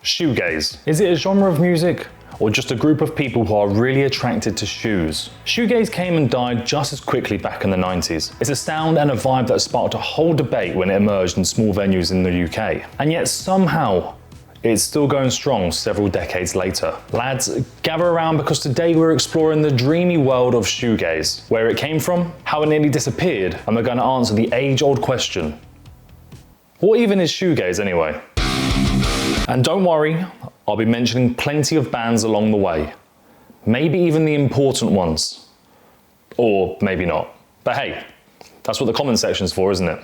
Shoegaze. Is it a genre of music, or just a group of people who are really attracted to shoes? Shoegaze came and died just as quickly back in the 90s. It's a sound and a vibe that sparked a whole debate when it emerged in small venues in the UK. And yet somehow, it's still going strong several decades later. Lads, gather around because today we're exploring the dreamy world of shoegaze, where it came from, how it nearly disappeared, and we're going to answer the age-old question: what even is shoegaze anyway? And don't worry, I'll be mentioning plenty of bands along the way. Maybe even the important ones. Or maybe not. But hey, that's what the comment section's for, isn't it?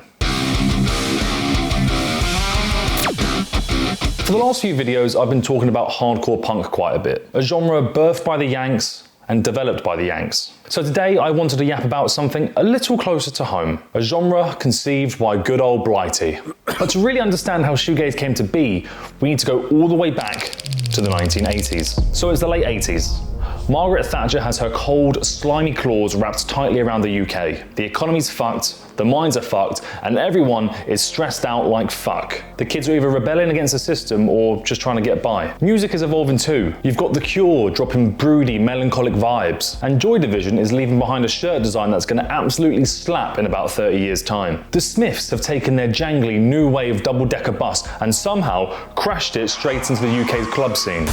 For the last few videos, I've been talking about hardcore punk quite a bit, a genre birthed by the Yanks and developed by the Yanks. So today I wanted to yap about something a little closer to home, a genre conceived by good old Blighty. But to really understand how shoegaze came to be, we need to go all the way back to the 1980s. So it's the late 80s. Margaret Thatcher has her cold, slimy claws wrapped tightly around the UK. The economy's fucked, the minds are fucked, and everyone is stressed out like fuck. The kids are either rebelling against the system or just trying to get by. Music is evolving too. You've got The Cure dropping broody, melancholic vibes, and Joy Division is leaving behind a shirt design that's gonna absolutely slap in about 30 years' time. The Smiths have taken their jangly new wave double-decker bus and somehow crashed it straight into the UK's club scene.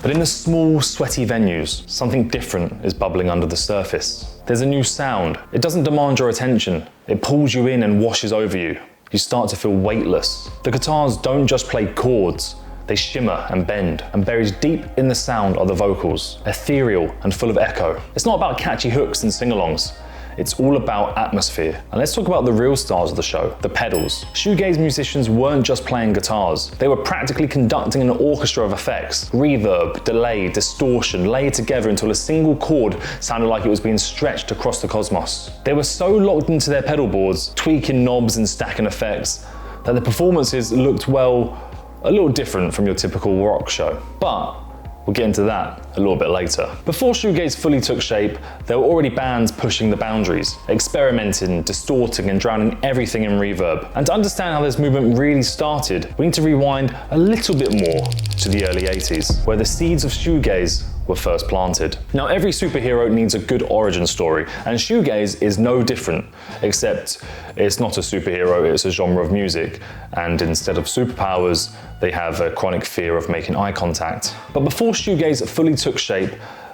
But in the small, sweaty venues, something different is bubbling under the surface. There's a new sound. It doesn't demand your attention. It pulls you in and washes over you. You start to feel weightless. The guitars don't just play chords. They shimmer and bend, and buried deep in the sound are the vocals, ethereal and full of echo. It's not about catchy hooks and sing-alongs. It's all about atmosphere. And let's talk about the real stars of the show, the pedals. Shoegaze musicians weren't just playing guitars. They were practically conducting an orchestra of effects. Reverb, delay, distortion, layered together until a single chord sounded like it was being stretched across the cosmos. They were so locked into their pedal boards, tweaking knobs and stacking effects, that the performances looked, well, a little different from your typical rock show. But we'll get into that a little bit later. Before shoegaze fully took shape, there were already bands pushing the boundaries, experimenting, distorting and drowning everything in reverb. And to understand how this movement really started, we need to rewind a little bit more to the early 80s, where the seeds of shoegaze were first planted. Now, every superhero needs a good origin story, and shoegaze is no different, except it's not a superhero, it's a genre of music, and instead of superpowers, they have a chronic fear of making eye contact. But before shoegaze fully took shape,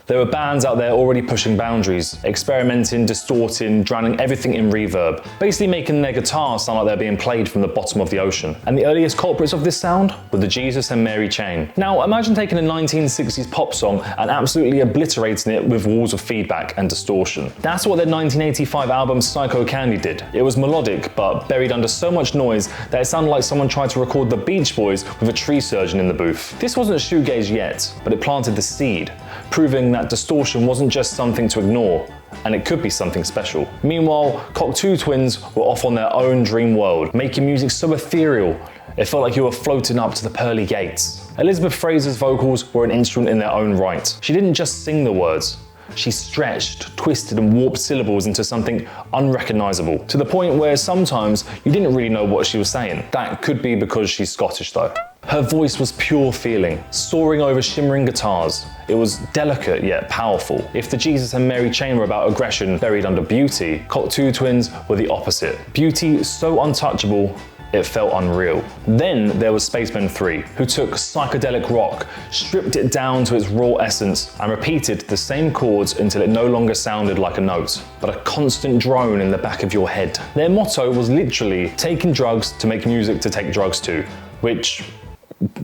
there were bands out there already pushing boundaries, experimenting, distorting, drowning everything in reverb, basically making their guitars sound like they're being played from the bottom of the ocean. And the earliest culprits of this sound were the Jesus and Mary chain. Now imagine taking a 1960s pop song and absolutely obliterating it with walls of feedback and distortion. That's what their 1985 album Psycho Candy did. It was melodic, but buried under so much noise that it sounded like someone tried to record the Beach Boys with a tree surgeon in the booth. This wasn't shoegaze yet, but it planted the seed, proving that distortion wasn't just something to ignore, and it could be something special. Meanwhile, Cocteau Twins were off on their own dream world, making music so ethereal, it felt like you were floating up to the pearly gates. Elizabeth Fraser's vocals were an instrument in their own right. She didn't just sing the words, she stretched, twisted and warped syllables into something unrecognizable, to the point where sometimes you didn't really know what she was saying. That could be because she's Scottish though. Her voice was pure feeling, soaring over shimmering guitars. It was delicate yet powerful. If the Jesus and Mary chain were about aggression buried under beauty, Cocteau Twins were the opposite. Beauty so untouchable, it felt unreal. Then there was Spacemen 3, who took psychedelic rock, stripped it down to its raw essence, and repeated the same chords until it no longer sounded like a note, but a constant drone in the back of your head. Their motto was literally taking drugs to make music to take drugs to, which,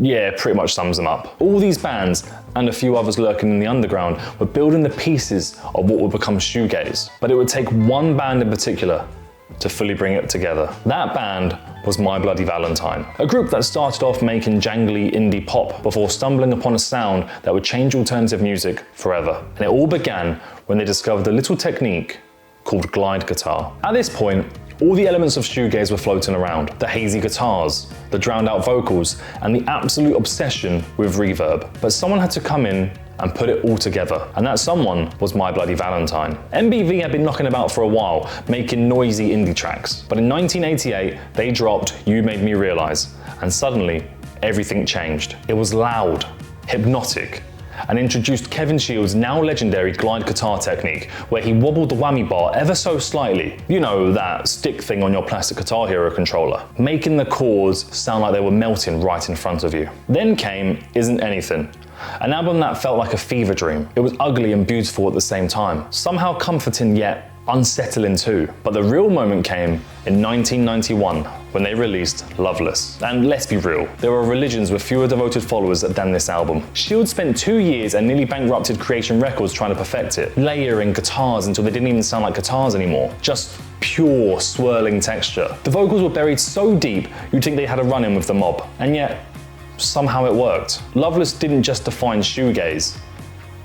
yeah, pretty much sums them up. All these bands, and a few others lurking in the underground, were building the pieces of what would become shoegaze. But it would take one band in particular to fully bring it together. That band was My Bloody Valentine, a group that started off making jangly indie pop before stumbling upon a sound that would change alternative music forever. And it all began when they discovered a little technique called glide guitar. At this point, all the elements of shoegaze were floating around. The hazy guitars, the drowned out vocals, and the absolute obsession with reverb. But someone had to come in and put it all together, and that someone was My Bloody Valentine. MBV had been knocking about for a while, making noisy indie tracks, but in 1988 they dropped You Made Me Realize, and suddenly everything changed. It was loud, hypnotic, and introduced Kevin Shields' now legendary glide guitar technique, where he wobbled the whammy bar ever so slightly, you know, that stick thing on your plastic Guitar Hero controller, making the chords sound like they were melting right in front of you. Then came Isn't Anything, an album that felt like a fever dream. It was ugly and beautiful at the same time, somehow comforting yet unsettling too. But the real moment came in 1991 when they released Loveless. And let's be real, there were religions with fewer devoted followers than this album. Shields spent 2 years and nearly bankrupted Creation Records trying to perfect it, layering guitars until they didn't even sound like guitars anymore. Just pure swirling texture. The vocals were buried so deep you'd think they had a run-in with the mob, and yet somehow it worked. Loveless didn't just define shoegaze,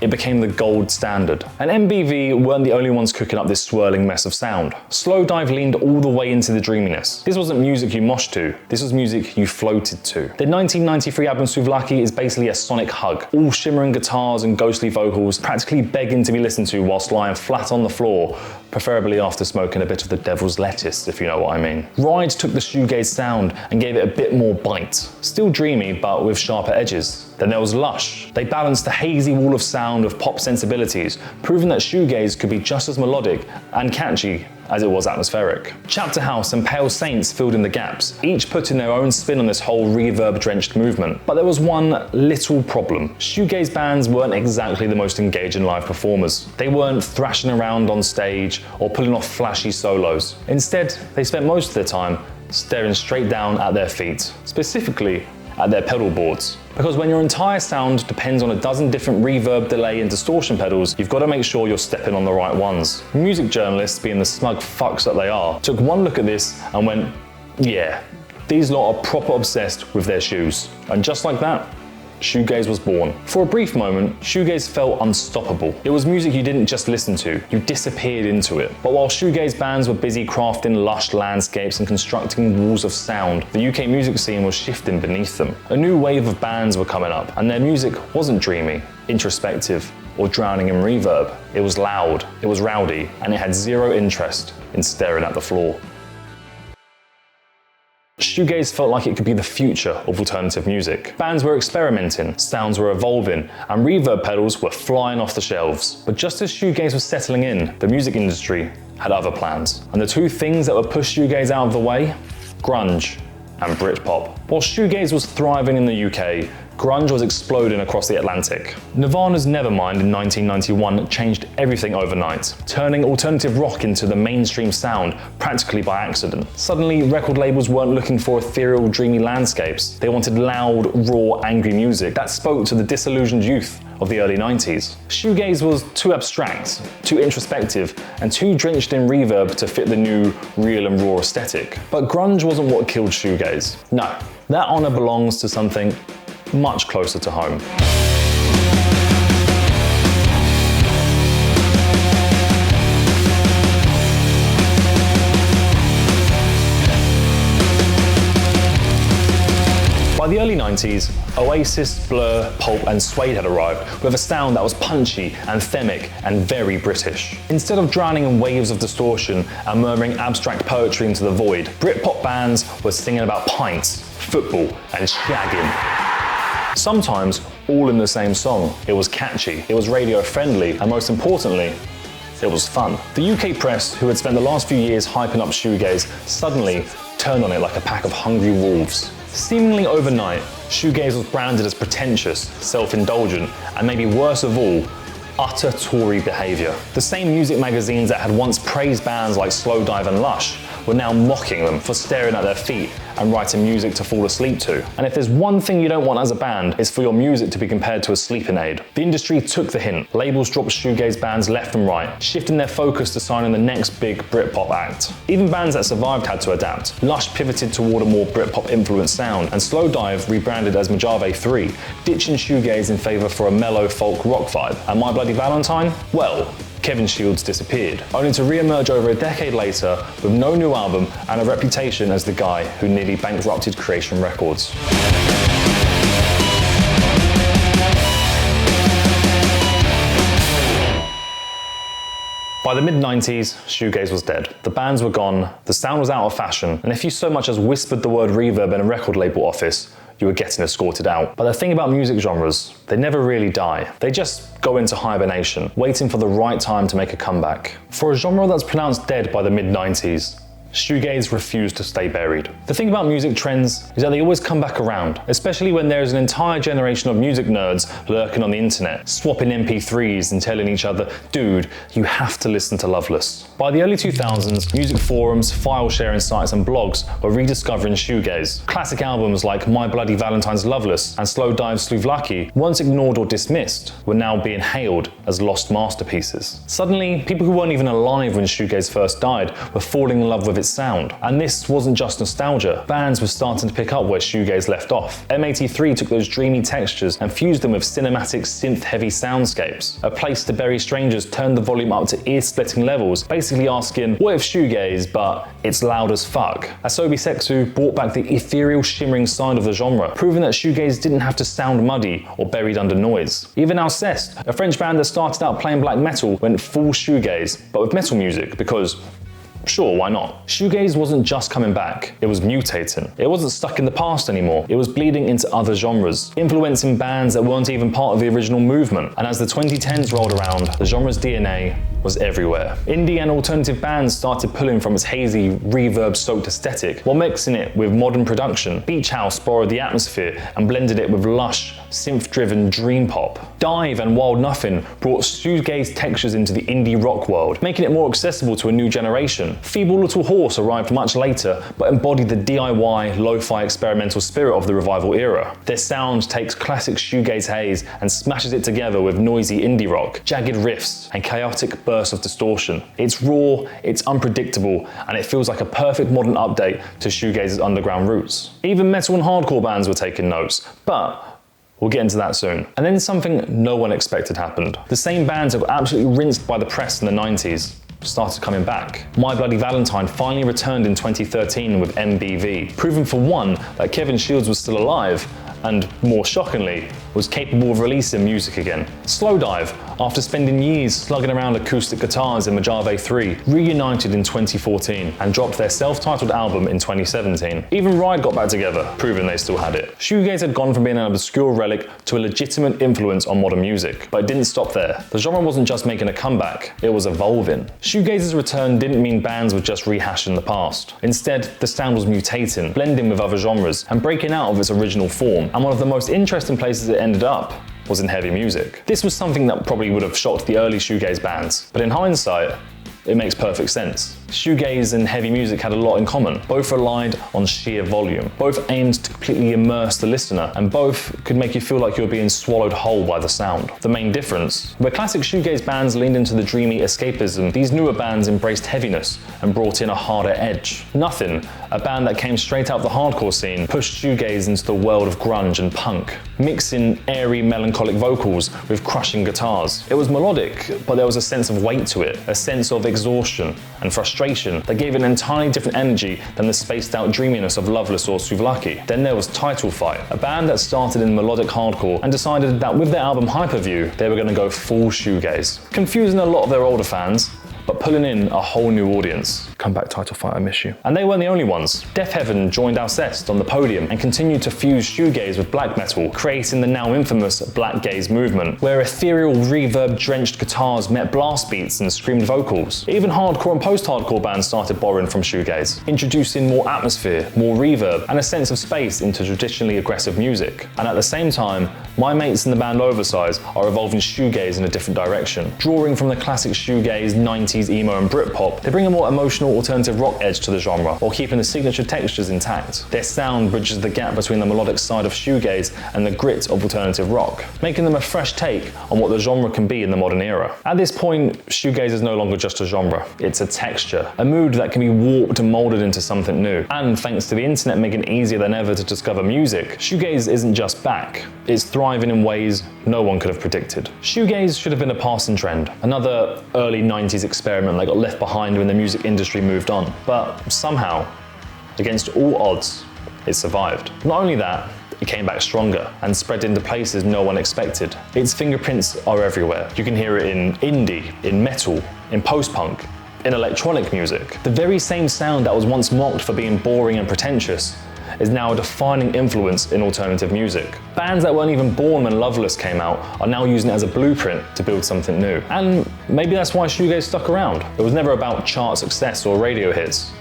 it became the gold standard. And MBV weren't the only ones cooking up this swirling mess of sound. Slowdive leaned all the way into the dreaminess. This wasn't music you moshed to, this was music you floated to. Their 1993 album Souvlaki is basically a sonic hug, all shimmering guitars and ghostly vocals, practically begging to be listened to whilst lying flat on the floor, preferably after smoking a bit of the devil's lettuce, if you know what I mean. Ride took the shoegaze sound and gave it a bit more bite. Still dreamy, but with sharper edges. Then there was Lush. They balanced the hazy wall of sound of pop sensibilities, proving that shoegaze could be just as melodic and catchy as it was atmospheric. Chapter House and Pale Saints filled in the gaps, each putting their own spin on this whole reverb-drenched movement. But there was one little problem. Shoegaze bands weren't exactly the most engaging live performers. They weren't thrashing around on stage or pulling off flashy solos. Instead, they spent most of their time staring straight down at their feet, specifically at their pedal boards. Because when your entire sound depends on a dozen different reverb, delay and distortion pedals, you've got to make sure you're stepping on the right ones. Music journalists, being the smug fucks that they are, took one look at this and went, yeah, these lot are proper obsessed with their shoes. And just like that, shoegaze was born. For a brief moment, shoegaze felt unstoppable. It was music you didn't just listen to, you disappeared into it. But while shoegaze bands were busy crafting lush landscapes and constructing walls of sound, the UK music scene was shifting beneath them. A new wave of bands were coming up, and their music wasn't dreamy, introspective, or drowning in reverb. It was loud, it was rowdy, and it had zero interest in staring at the floor. Shoegaze felt like it could be the future of alternative music. Bands were experimenting, sounds were evolving, and reverb pedals were flying off the shelves. But just as shoegaze was settling in, the music industry had other plans. And the two things that would push shoegaze out of the way? Grunge and Britpop. While shoegaze was thriving in the UK, grunge was exploding across the Atlantic. Nirvana's Nevermind in 1991 changed everything overnight, turning alternative rock into the mainstream sound practically by accident. Suddenly, record labels weren't looking for ethereal, dreamy landscapes. They wanted loud, raw, angry music that spoke to the disillusioned youth of the early 90s. Shoegaze was too abstract, too introspective, and too drenched in reverb to fit the new real and raw aesthetic. But grunge wasn't what killed shoegaze. No, that honor belongs to something much closer to home. By the early 90s, Oasis, Blur, Pulp and Suede had arrived with a sound that was punchy, anthemic and very British. Instead of drowning in waves of distortion and murmuring abstract poetry into the void, Britpop bands were singing about pints, football and shagging. Sometimes all in the same song. It was catchy, it was radio friendly, and most importantly, it was fun. The UK press, who had spent the last few years hyping up shoegaze, suddenly turned on it like a pack of hungry wolves. Seemingly overnight, shoegaze was branded as pretentious, self-indulgent, and maybe worse of all, utter Tory behaviour. The same music magazines that had once praised bands like Slowdive and Lush were now mocking them for staring at their feet and writing music to fall asleep to. And if there's one thing you don't want as a band, it's for your music to be compared to a sleeping aid. The industry took the hint. Labels dropped shoegaze bands left and right, shifting their focus to signing the next big Britpop act. Even bands that survived had to adapt. Lush pivoted toward a more Britpop-influenced sound, and Slowdive rebranded as Mojave 3, ditching shoegaze in favour for a mellow folk rock vibe. And My Bloody Valentine? Well, Kevin Shields disappeared, only to re-emerge over a decade later with no new album and a reputation as the guy who nearly bankrupted Creation Records. By the mid-90s, shoegaze was dead. The bands were gone, the sound was out of fashion, and if you so much as whispered the word reverb in a record label office, you were getting escorted out. But the thing about music genres, they never really die. They just go into hibernation, waiting for the right time to make a comeback. For a genre that's pronounced dead by the mid-90s, shoegaze refused to stay buried. The thing about music trends is that they always come back around, especially when there's an entire generation of music nerds lurking on the internet, swapping MP3s and telling each other, dude, you have to listen to Loveless. By the early 2000s, music forums, file sharing sites and blogs were rediscovering shoegaze. Classic albums like My Bloody Valentine's Loveless and Slowdive's Sluvlaki, once ignored or dismissed, were now being hailed as lost masterpieces. Suddenly, people who weren't even alive when shoegaze first died were falling in love with its sound. And this wasn't just nostalgia. Bands were starting to pick up where shoegaze left off. M83 took those dreamy textures and fused them with cinematic synth-heavy soundscapes. A Place to Bury Strangers turned the volume up to ear-splitting levels, basically asking, what if shoegaze, but it's loud as fuck? Asobi Sexu brought back the ethereal, shimmering side of the genre, proving that shoegaze didn't have to sound muddy or buried under noise. Even Alceste, a French band that started out playing black metal, went full shoegaze, but with metal music, because sure, why not? Shoegaze wasn't just coming back, it was mutating. It wasn't stuck in the past anymore, it was bleeding into other genres, influencing bands that weren't even part of the original movement. And as the 2010s rolled around, the genre's DNA was everywhere. Indie and alternative bands started pulling from its hazy, reverb-soaked aesthetic, while mixing it with modern production. Beach House borrowed the atmosphere and blended it with lush, synth-driven dream pop. Dive and Wild Nothing brought shoegaze textures into the indie rock world, making it more accessible to a new generation. Feeble Little Horse arrived much later, but embodied the DIY, lo-fi experimental spirit of the revival era. Their sound takes classic shoegaze haze and smashes it together with noisy indie rock, jagged riffs, and chaotic bursts of distortion. It's raw, it's unpredictable, and it feels like a perfect modern update to shoegaze's underground roots. Even metal and hardcore bands were taking notes, but we'll get into that soon. And then something no one expected happened. The same bands that got absolutely rinsed by the press in the 90s started coming back. My Bloody Valentine finally returned in 2013 with MBV, proving for one that Kevin Shields was still alive, and more shockingly, was capable of releasing music again. Slowdive, after spending years slugging around acoustic guitars in Mojave 3, reunited in 2014 and dropped their self-titled album in 2017. Even Ride got back together, proving they still had it. Shoegaze had gone from being an obscure relic to a legitimate influence on modern music, but it didn't stop there. The genre wasn't just making a comeback, it was evolving. Shoegaze's return didn't mean bands were just rehashing the past. Instead, the sound was mutating, blending with other genres, and breaking out of its original form. And one of the most interesting places it ended up was in heavy music. This was something that probably would have shocked the early shoegaze bands, but in hindsight, it makes perfect sense. Shoegaze and heavy music had a lot in common. Both relied on sheer volume. Both aimed to completely immerse the listener, and both could make you feel like you were being swallowed whole by the sound. The main difference, where classic shoegaze bands leaned into the dreamy escapism, these newer bands embraced heaviness and brought in a harder edge. Nothing, a band that came straight out of the hardcore scene, pushed shoegaze into the world of grunge and punk, mixing airy, melancholic vocals with crushing guitars. It was melodic, but there was a sense of weight to it, a sense of exhaustion and frustration that gave it an entirely different energy than the spaced-out dreaminess of Loveless or Sluvlaki. Then there was Title Fight, a band that started in melodic hardcore and decided that with their album Hyperview, they were going to go full shoegaze, confusing a lot of their older fans, but pulling in a whole new audience. Come back, Title Fight, I miss you. And they weren't the only ones. Deafheaven joined Alceste on the podium and continued to fuse shoegaze with black metal, creating the now infamous black gaze movement, where ethereal reverb-drenched guitars met blast beats and screamed vocals. Even hardcore and post-hardcore bands started borrowing from shoegaze, introducing more atmosphere, more reverb, and a sense of space into traditionally aggressive music. And at the same time, my mates in the band Oversize are evolving shoegaze in a different direction. Drawing from the classic shoegaze, 90s emo and Britpop, they bring a more emotional alternative rock edge to the genre, while keeping the signature textures intact. Their sound bridges the gap between the melodic side of shoegaze and the grit of alternative rock, making them a fresh take on what the genre can be in the modern era. At this point, shoegaze is no longer just a genre, it's a texture, a mood that can be warped and molded into something new. And thanks to the internet making it easier than ever to discover music, shoegaze isn't just back, it's thriving in ways no one could have predicted. Shoegaze should have been a passing trend, another early 90s experiment that got left behind when the music industry moved on. But somehow, against all odds, it survived. Not only that, it came back stronger and spread into places no one expected. Its fingerprints are everywhere. You can hear it in indie, in metal, in post-punk, in electronic music. The very same sound that was once mocked for being boring and pretentious is now a defining influence in alternative music. Bands that weren't even born when Loveless came out are now using it as a blueprint to build something new. And maybe that's why shoegaze stuck around. It was never about chart success or radio hits.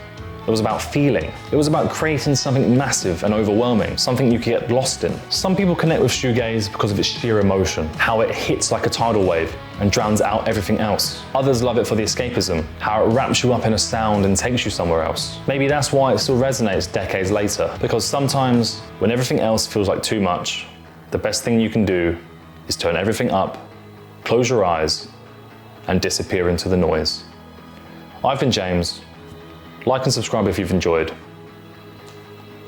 It was about feeling. It was about creating something massive and overwhelming, something you could get lost in. Some people connect with shoegaze because of its sheer emotion, how it hits like a tidal wave and drowns out everything else. Others love it for the escapism, how it wraps you up in a sound and takes you somewhere else. Maybe that's why it still resonates decades later, because sometimes when everything else feels like too much, the best thing you can do is turn everything up, close your eyes, and disappear into the noise. I've been James. Like and subscribe if you've enjoyed.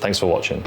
Thanks for watching.